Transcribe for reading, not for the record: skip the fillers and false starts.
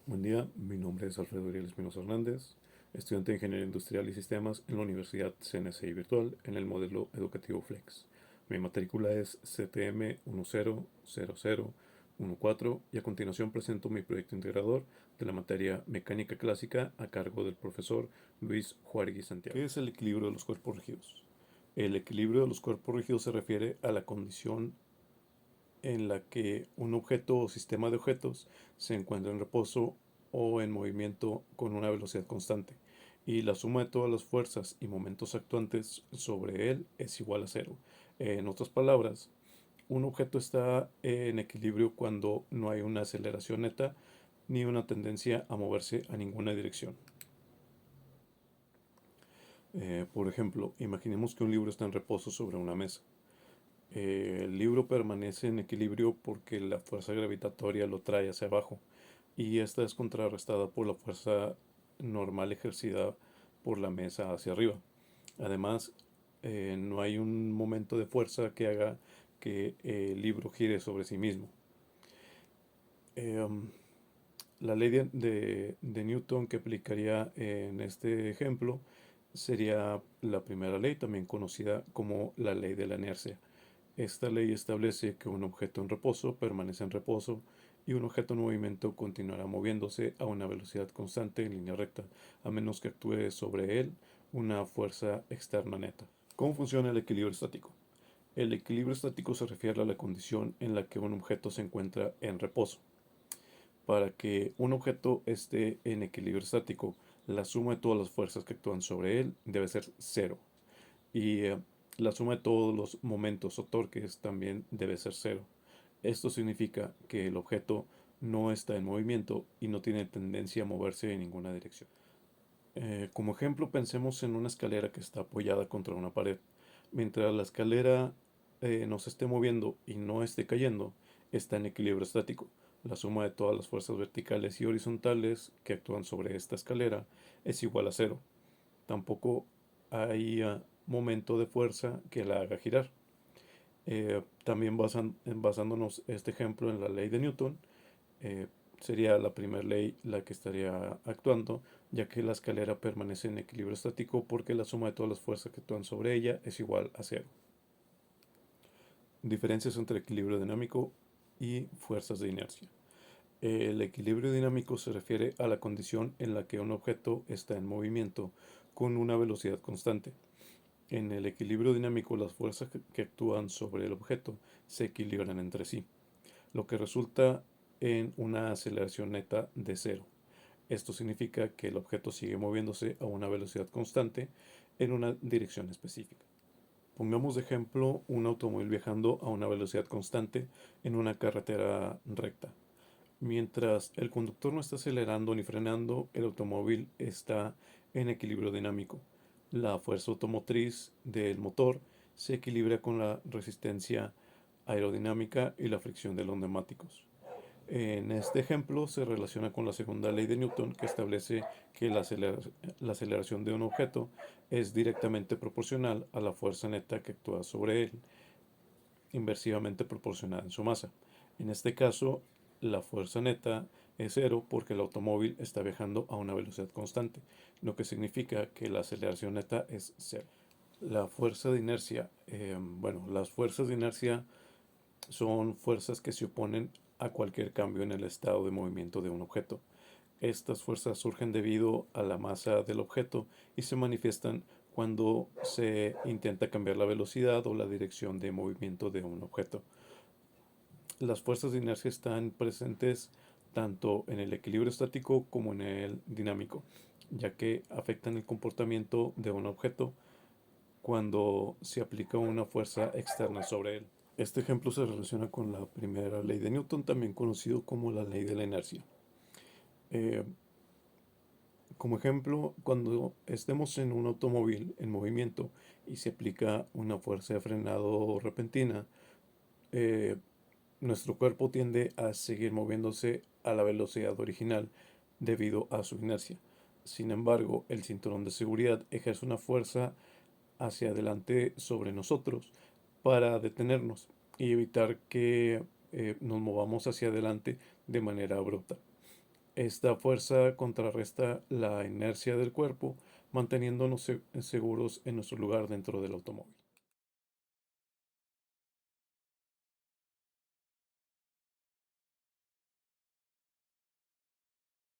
Buen día, mi nombre es Alfredo Uriel Espinosa Hernández, estudiante de Ingeniería Industrial y Sistemas en la Universidad CNSI Virtual en el modelo educativo Flex. Mi matrícula es CTM 100014 y a continuación presento mi proyecto integrador de la materia Mecánica Clásica a cargo del profesor Luis Juárez Santiago. ¿Qué es el equilibrio de los cuerpos rígidos? El equilibrio de los cuerpos rígidos se refiere a la condición en la que un objeto o sistema de objetos se encuentra en reposo o en movimiento con una velocidad constante, y la suma de todas las fuerzas y momentos actuantes sobre él es igual a cero. En otras palabras, un objeto está en equilibrio cuando no hay una aceleración neta ni una tendencia a moverse a ninguna dirección. Por ejemplo, imaginemos que un libro está en reposo sobre una mesa. El libro permanece en equilibrio porque la fuerza gravitatoria lo trae hacia abajo, y esta es contrarrestada por la fuerza normal ejercida por la mesa hacia arriba. Además, no hay un momento de fuerza que haga que el libro gire sobre sí mismo. Eh, um, la ley de Newton que aplicaría en este ejemplo sería la primera ley, también conocida como la ley de la inercia. Esta ley establece que un objeto en reposo permanece en reposo y un objeto en movimiento continuará moviéndose a una velocidad constante en línea recta, a menos que actúe sobre él una fuerza externa neta. ¿Cómo funciona el equilibrio estático? El equilibrio estático se refiere a la condición en la que un objeto se encuentra en reposo. Para que un objeto esté en equilibrio estático, la suma de todas las fuerzas que actúan sobre él debe ser cero. Y la suma de todos los momentos o torques también debe ser cero. Esto significa que el objeto no está en movimiento y no tiene tendencia a moverse en ninguna dirección. Como ejemplo, pensemos en una escalera que está apoyada contra una pared. Mientras la escalera no se esté moviendo y no esté cayendo, está en equilibrio estático. La suma de todas las fuerzas verticales y horizontales que actúan sobre esta escalera es igual a cero. Tampoco hay momento de fuerza que la haga girar. También basándonos este ejemplo en la ley de Newton, eh, sería la primera ley la que estaría actuando, ya que la escalera permanece en equilibrio estático porque la suma de todas las fuerzas que actúan sobre ella es igual a cero. Diferencias entre equilibrio dinámico y fuerzas de inercia. El equilibrio dinámico se refiere a la condición en la que un objeto está en movimiento con una velocidad constante. En el equilibrio dinámico, las fuerzas que actúan sobre el objeto se equilibran entre sí, lo que resulta en una aceleración neta de cero. Esto significa que el objeto sigue moviéndose a una velocidad constante en una dirección específica. Pongamos de ejemplo un automóvil viajando a una velocidad constante en una carretera recta. Mientras el conductor no está acelerando ni frenando, el automóvil está en equilibrio dinámico. La fuerza automotriz del motor se equilibra con la resistencia aerodinámica y la fricción de los neumáticos. En este ejemplo se relaciona con la segunda ley de Newton, que establece que la aceleración de un objeto es directamente proporcional a la fuerza neta que actúa sobre él, inversivamente proporcionada en su masa. En este caso, la fuerza neta es cero porque el automóvil está viajando a una velocidad constante, lo que significa que la aceleración neta es cero. La fuerza de inercia, las fuerzas de inercia son fuerzas que se oponen a cualquier cambio en el estado de movimiento de un objeto. Estas fuerzas surgen debido a la masa del objeto y se manifiestan cuando se intenta cambiar la velocidad o la dirección de movimiento de un objeto. Las fuerzas de inercia están presentes tanto en el equilibrio estático como en el dinámico, ya que afectan el comportamiento de un objeto cuando se aplica una fuerza externa sobre él. Este ejemplo se relaciona con la primera ley de Newton, también conocido como la ley de la inercia. Eh, Como ejemplo, cuando estemos en un automóvil en movimiento y se aplica una fuerza de frenado repentina, eh, nuestro cuerpo tiende a seguir moviéndose a la velocidad original debido a su inercia. Sin embargo, el cinturón de seguridad ejerce una fuerza hacia adelante sobre nosotros para detenernos y evitar que nos movamos hacia adelante de manera abrupta. Esta fuerza contrarresta la inercia del cuerpo, manteniéndonos seguros en nuestro lugar dentro del automóvil.